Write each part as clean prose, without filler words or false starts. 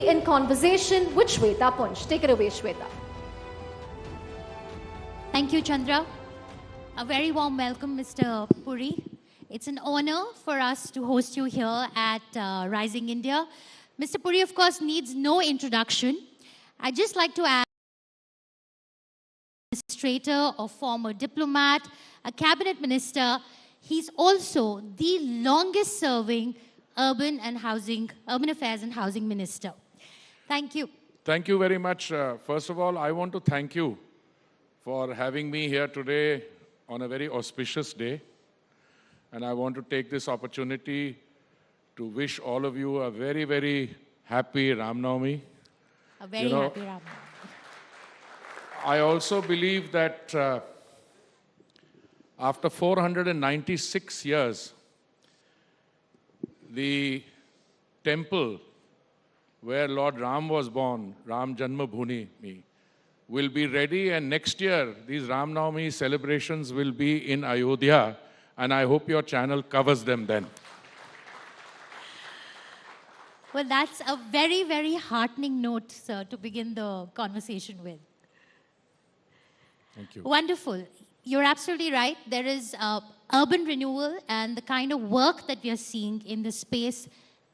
in conversation with Shweta Punch. Take it away, Shweta. Thank you, Chandra. A very warm welcome, Mr. Puri. It's an honor for us to host you here at Rising India. Mr. Puri, of course, needs no introduction. I'd just like to add administrator, a former diplomat, a cabinet minister. He's also the longest serving urban affairs and housing minister. Thank you. Thank you very much. First of all, I want to thank you for having me here today on a very auspicious day. And I want to take this opportunity to wish all of you a very, very happy Ram Navami. A very happy Ram Navami. I also believe that after 496 years, the temple where Lord Ram was born, Ram Janmabhoomi, will be ready, and next year these Ram Navami celebrations will be in Ayodhya, and I hope your channel covers them then. Well, that's a very, very heartening note, sir, to begin the conversation with. Thank you. Wonderful. You're absolutely right. There is urban renewal, and the kind of work that we are seeing in this space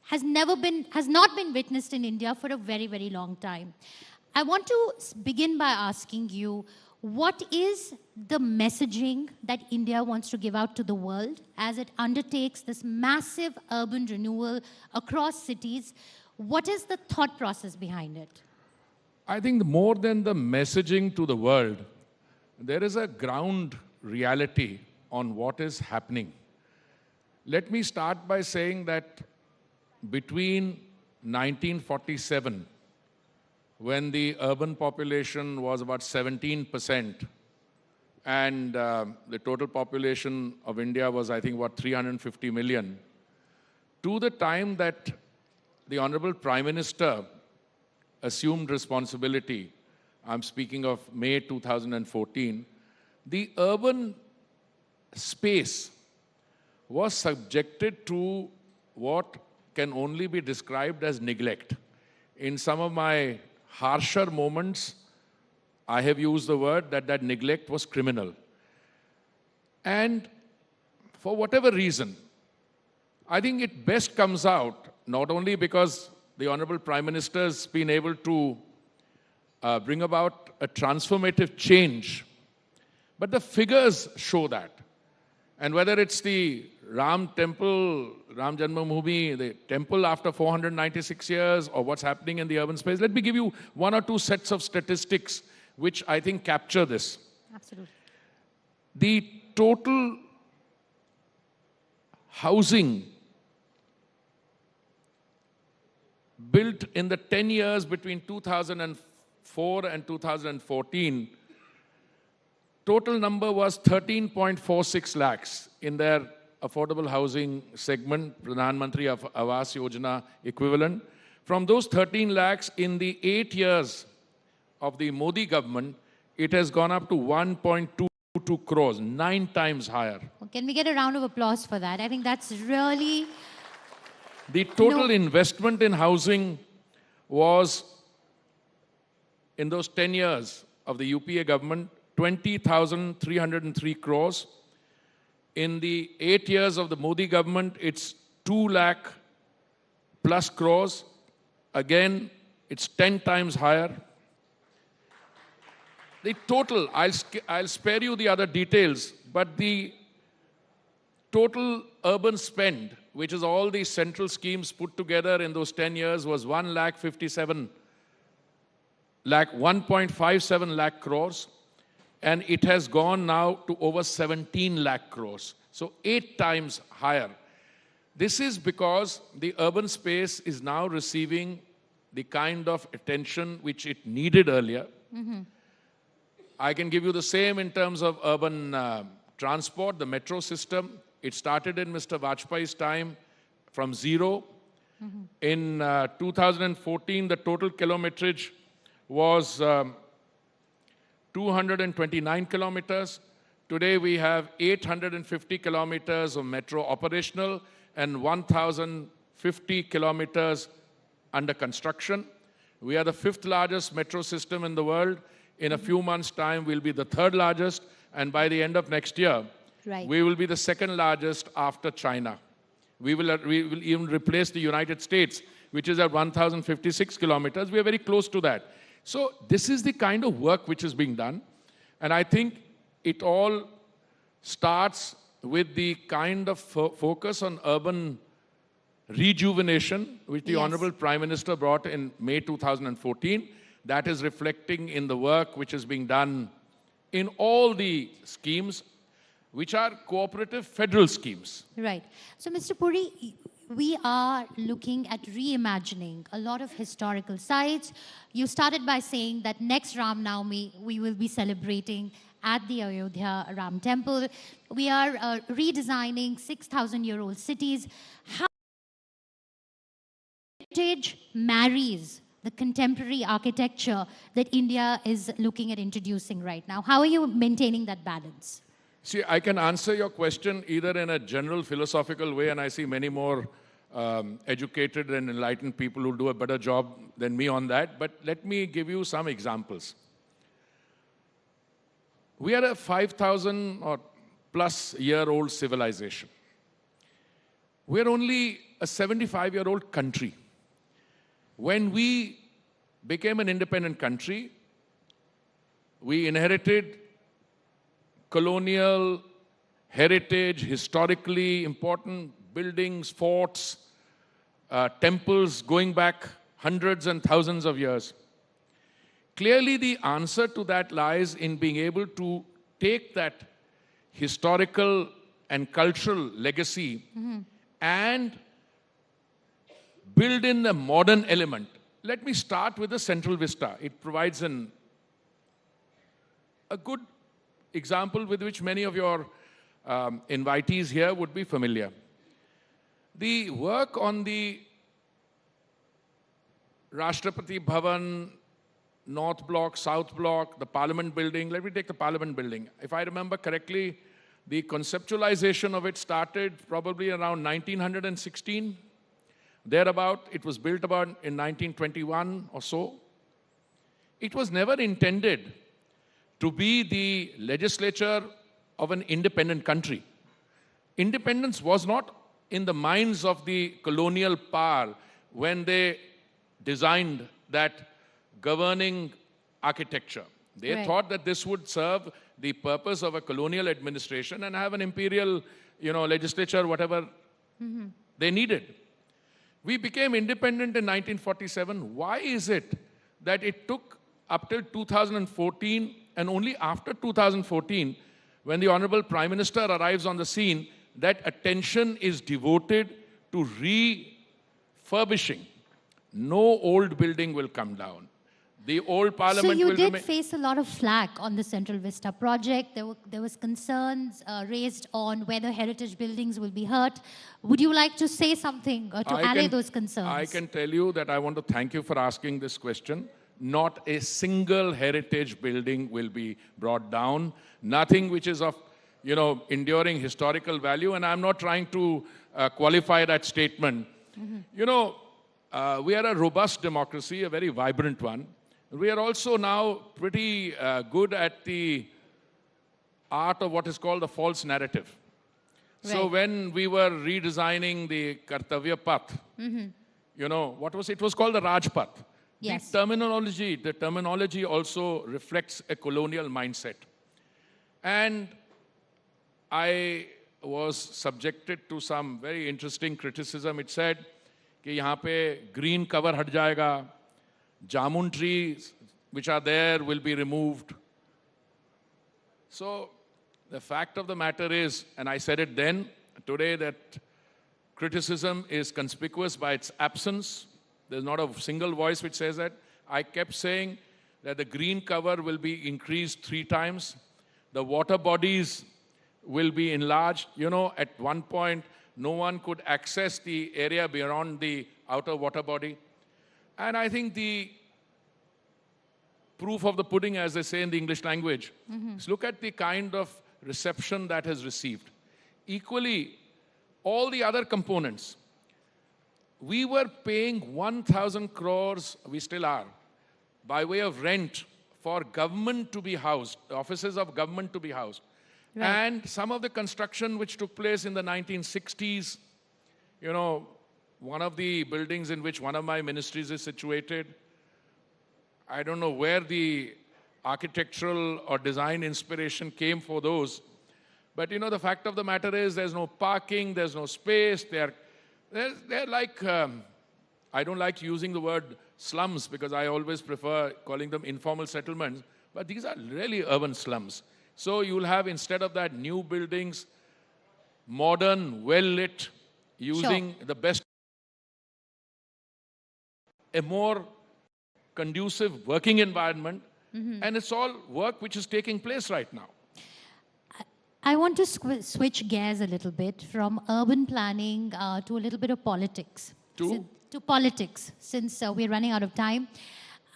has not been witnessed in India for a very, very long time. I want to begin by asking you, what is the messaging that India wants to give out to the world as it undertakes this massive urban renewal across cities? What is the thought process behind it? I think more than the messaging to the world, there is a ground reality on what is happening. Let me start by saying that between 1947, when the urban population was about 17%, and the total population of India was, I think, about 350 million, to the time that the Honorable Prime Minister assumed responsibility, I'm speaking of May 2014, the urban space was subjected to what can only be described as neglect. In some of my harsher moments, I have used the word that neglect was criminal. And for whatever reason, I think it best comes out, not only because the Honorable Prime Minister has been able to bring about a transformative change, but the figures show that. And whether it's the Ram temple, Ram Janmabhoomi, the temple after 496 years, or what's happening in the urban space, let me give you one or two sets of statistics which I think capture this. Absolutely. The total housing built in the 10 years between 2004 and 2014, total number was 13.46 lakhs in their affordable housing segment, Pradhan Mantri Awas Yojana equivalent. From those 13 lakhs, in the 8 years of the Modi government, it has gone up to 1.22 crores, 9 times higher. Can we get a round of applause for that? I think that's really... The total investment in housing was, in those 10 years of the UPA government, 20,303 crores. In the 8 years of the Modi government, it's 2 lakh plus crores. Again, it's 10 times higher. The total, I'll spare you the other details, but the total urban spend, which is all these central schemes put together in those 10 years, was 1.57 lakh crores. And it has gone now to over 17 lakh crores. So 8 times higher. This is because the urban space is now receiving the kind of attention which it needed earlier. Mm-hmm. I can give you the same in terms of urban transport, the metro system. It started in Mr. Vajpayee's time from zero. Mm-hmm. In 2014, the total kilometrage was 229 kilometers. Today we have 850 kilometers of metro operational and 1,050 kilometers under construction. We are the 5th largest metro system in the world. In a few months' time, we'll be the 3rd largest. And by the end of next year, we will be the 2nd largest after China. We will even replace the United States, which is at 1,056 kilometers. We are very close to that. So this is the kind of work which is being done. And I think it all starts with the kind of focus on urban rejuvenation, which the Honorable Prime Minister brought in May 2014. That is reflecting in the work which is being done in all the schemes, which are cooperative federal schemes. Right. So, Mr. Puri, we are looking at reimagining a lot of historical sites. You started by saying that next Ram Navami, we will be celebrating at the Ayodhya Ram Temple. We are redesigning 6,000-year-old cities. How heritage marries the contemporary architecture that India is looking at introducing right now? How are you maintaining that balance? See, I can answer your question either in a general philosophical way, and I see many more educated and enlightened people who do a better job than me on that, but let me give you some examples. We are a 5,000 or plus year-old civilization. We're only a 75-year-old country. When we became an independent country, we inherited colonial heritage, historically important buildings, forts, temples going back hundreds and thousands of years. Clearly, the answer to that lies in being able to take that historical and cultural legacy and build in the modern element. Let me start with the Central Vista. It provides a good example with which many of your invitees here would be familiar. The work on the Rashtrapati Bhavan, North Block, South Block, the Parliament building. Let me take the Parliament building. If I remember correctly, the conceptualization of it started probably around 1916. Thereabout, it was built about in 1921 or so. It was never intended to be the legislature of an independent country. Independence was not in the minds of the colonial power when they designed that governing architecture. They thought that this would serve the purpose of a colonial administration and have an imperial, legislature, whatever they needed. We became independent in 1947. Why is it that it took up till 2014, and only after 2014, when the Honorable Prime Minister arrives on the scene, that attention is devoted to refurbishing? No old building will come down. The old parliament will So you did face a lot of flack on the Central Vista project. There was concerns raised on whether heritage buildings will be hurt. Would you like to say something to allay those concerns? I can tell you that I want to thank you for asking this question. Not a single heritage building will be brought down. Nothing which is of, enduring historical value. And I'm not trying to qualify that statement. We are a robust democracy, a very vibrant one. We are also now pretty good at the art of what is called the false narrative. So when we were redesigning the Kartavya Path, what was it? It was called the Raj Path. Yes. The terminology also reflects a colonial mindset. And I was subjected to some very interesting criticism. It said कि यहाँ पे green cover हट जाएगा, jamun trees which are there will be removed. So the fact of the matter is, and I said it then, today, that criticism is conspicuous by its absence. There's not a single voice which says that. I kept saying that the green cover will be increased 3 times. The water bodies will be enlarged. At one point, no one could access the area beyond the outer water body. And I think the proof of the pudding, as they say in the English language, is look at the kind of reception that has received. Equally, all the other components, we were paying 1,000 crores, we still are, by way of rent for government to be housed, offices of government to be housed. Right. And some of the construction which took place in the 1960s, you know, one of the buildings in which one of my ministries is situated, I don't know where the architectural or design inspiration came for those. But, you know, the fact of the matter is there's no parking, there's no space. They're like, I don't like using the word slums because I always prefer calling them informal settlements. But these are really urban slums. So you'll have, instead of that, new buildings, modern, well-lit, using the best, a more conducive working environment. And it's all work which is taking place right now. I want to switch gears a little bit from urban planning to a little bit of politics. To Politics, since we're running out of time.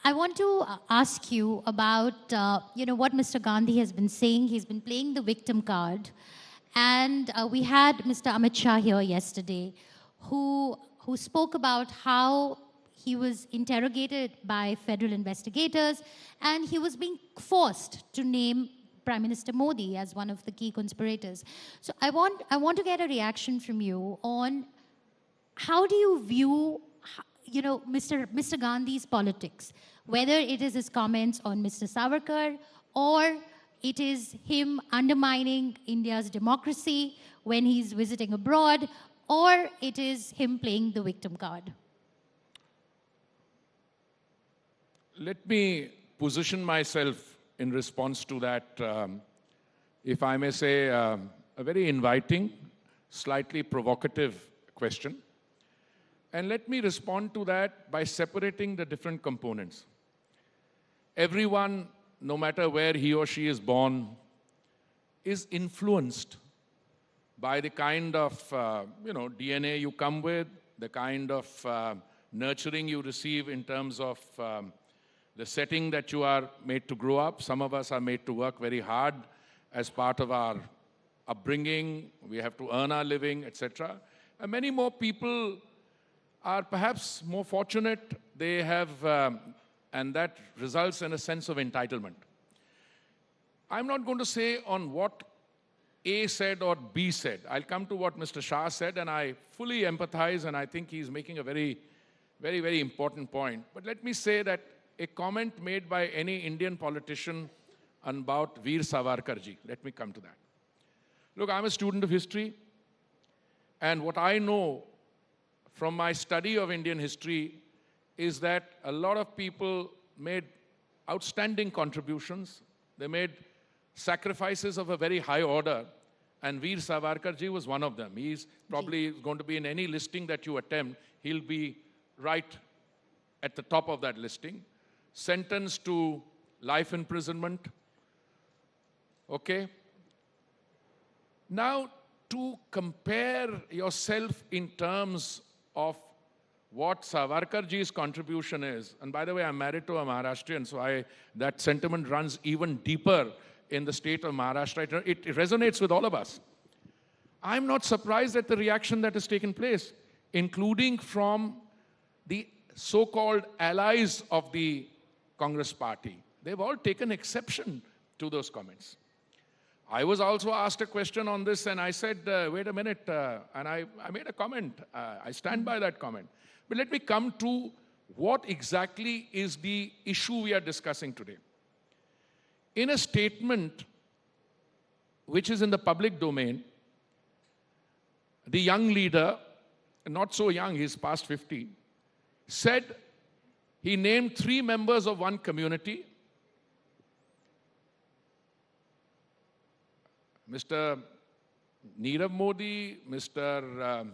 I want to ask you about, what Mr. Gandhi has been saying. He's been playing the victim card. And we had Mr. Amit Shah here yesterday, who spoke about how he was interrogated by federal investigators, and he was being forced to name Prime Minister Modi as one of the key conspirators. So I want to get a reaction from you on how do you view, Mr. Gandhi's politics, whether it is his comments on Mr. Savarkar or it is him undermining India's democracy when he's visiting abroad, or it is him playing the victim card. Let me position myself in response to that, if I may say, a very inviting, slightly provocative question. And let me respond to that by separating the different components. Everyone, no matter where he or she is born, is influenced by the kind of DNA you come with, the kind of nurturing you receive in terms of the setting that you are made to grow up. Some of us are made to work very hard as part of our upbringing. We have to earn our living, etc. And many more people are perhaps more fortunate. They have, and that results in a sense of entitlement. I'm not going to say on what A said or B said. I'll come to what Mr. Shah said, and I fully empathize, and I think he's making a very, very, very important point. But let me say that a comment made by any Indian politician about Veer Savarkarji. Let me come to that. Look, I'm a student of history, and what I know from my study of Indian history is that a lot of people made outstanding contributions. They made sacrifices of a very high order, and Veer Savarkarji was one of them. He's probably going to be in any listing that you attempt, he'll be right at the top of that listing. Sentenced to life imprisonment. Okay? Now, to compare yourself in terms of what Savarkarji's contribution is, and by the way, I'm married to a Maharashtrian, so that sentiment runs even deeper in the state of Maharashtra. It resonates with all of us. I'm not surprised at the reaction that has taken place, including from the so-called allies of the Congress party. They've all taken exception to those comments. I was also asked a question on this, and I said, wait a minute, and I made a comment. I stand by that comment. But let me come to what exactly is the issue we are discussing today. In a statement which is in the public domain, the young leader, not so young, he's past 50, said he named 3 members of one community, Mr. Nirav Modi, Mr.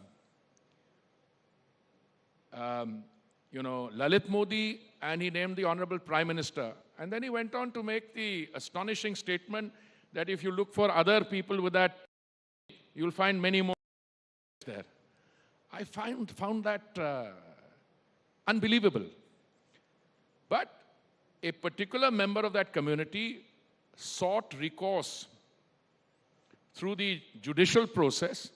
Lalit Modi, and he named the Honorable Prime Minister. And then he went on to make the astonishing statement that if you look for other people with that, you'll find many more there. I found that unbelievable. But a particular member of that community sought recourse through the judicial process,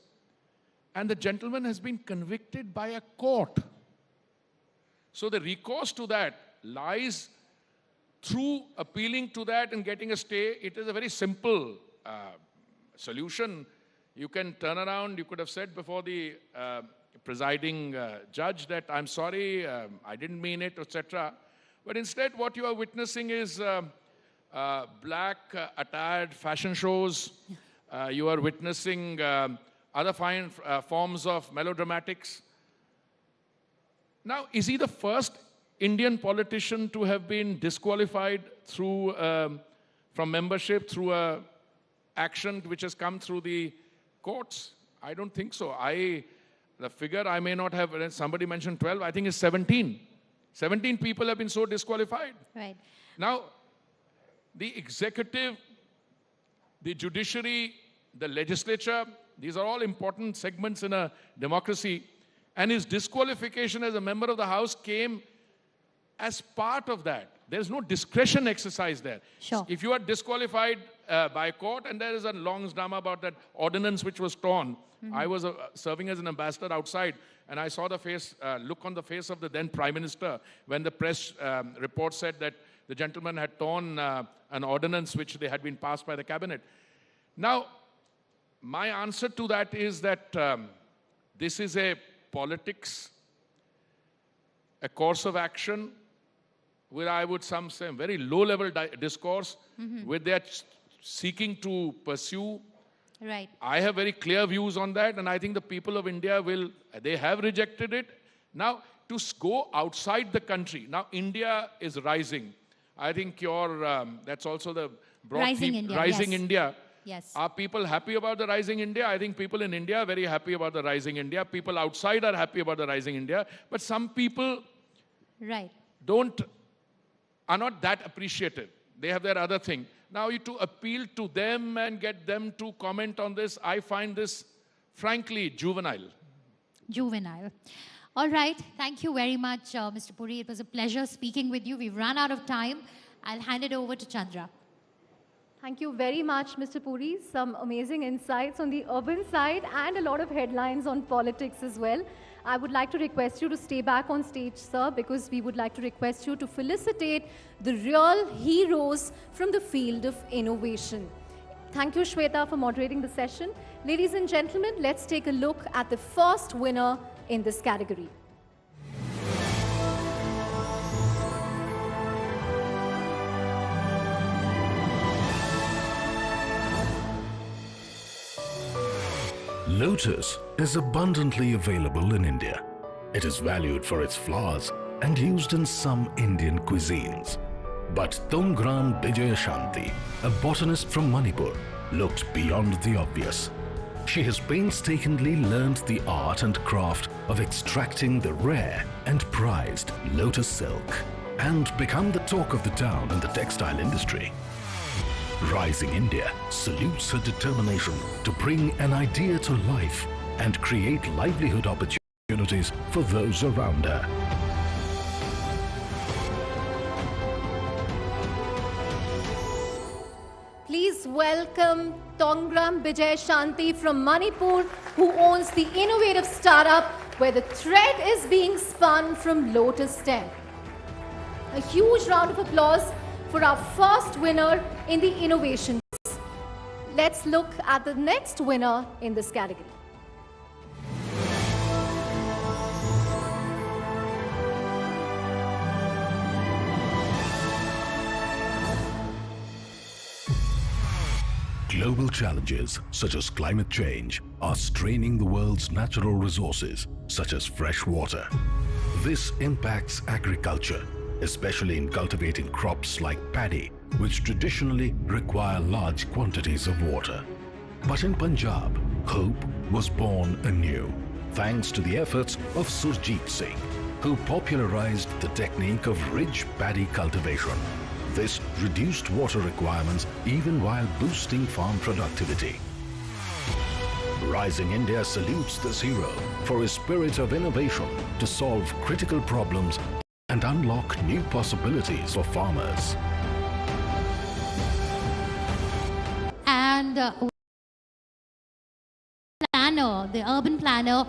and the gentleman has been convicted by a court. So the recourse to that lies through appealing to that and getting a stay. It is a very simple solution. You can turn around, you could have said before the presiding judge that I'm sorry, I didn't mean it, etc. But instead what you are witnessing is black attired fashion shows. You are witnessing other fine forms of melodramatics. Now, is he the first Indian politician to have been disqualified through, from membership through a action which has come through the courts? I don't think so. The figure I may not have, somebody mentioned 12, I think it's 17. 17 people have been so disqualified. Right. Now, the executive, the judiciary, the legislature, these are all important segments in a democracy. And his disqualification as a member of the House came as part of that. There's no discretion exercise there. Sure. If you are disqualified by court, and there is a long drama about that ordinance which was torn. I was serving as an ambassador outside, and I saw the look on the face of the then Prime Minister when the press report said that the gentleman had torn an ordinance which they had been passed by the cabinet. Now, my answer to that is that this is a politics, a course of action, where I would some say very low-level discourse, where they are seeking to pursue. Right. I have very clear views on that, and I think the people of India they have rejected it. Now, to go outside the country, now India is rising. I think that's also the broad Rising theme, India, Rising yes. India. Yes. Are people happy about the rising India? I think people in India are very happy about the rising India. People outside are happy about the rising India. But some people Right. are not that appreciative. They have their other thing. Now, to appeal to them and get them to comment on this, I find this, frankly, juvenile. Juvenile. All right. Thank you very much, Mr. Puri. It was a pleasure speaking with you. We've run out of time. I'll hand it over to Chandra. Thank you very much, Mr. Puri. Some amazing insights on the urban side and a lot of headlines on politics as well. I would like to request you to stay back on stage, sir, because we would like to request you to felicitate the real heroes from the field of innovation. Thank you, Shweta, for moderating the session. Ladies and gentlemen, let's take a look at the first winner in this category. Lotus is abundantly available in India. It is valued for its flowers and used in some Indian cuisines. But Tongram Bijayashanti, a botanist from Manipur, looked beyond the obvious. She has painstakingly learned the art and craft of extracting the rare and prized lotus silk and become the talk of the town in the textile industry. Rising India salutes her determination to bring an idea to life and create livelihood opportunities for those around her. Please welcome Tongram Bijayashanti from Manipur, who owns the innovative startup where the thread is being spun from lotus stem. A huge round of applause for our first winner in the innovations. Let's look at the next winner in this category. Global challenges such as climate change are straining the world's natural resources, such as fresh water. This impacts agriculture, especially in cultivating crops like paddy, which traditionally require large quantities of water. But in Punjab, hope was born anew, thanks to the efforts of Surjit Singh, who popularized the technique of ridge paddy cultivation. This reduced water requirements even while boosting farm productivity. Rising India salutes this hero for his spirit of innovation to solve critical problems and unlock new possibilities for farmers. And planner, the urban planner.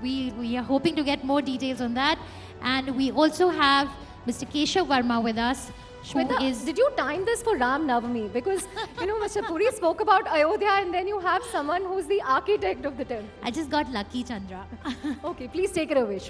We are hoping to get more details on that. And we also have Mr. Keshav Verma with us. Shweta, did you time this for Ram Navami? Because, Mr. Puri spoke about Ayodhya and then you have someone who's the architect of the temple. I just got lucky, Chandra. Okay, please take it away, Shweta.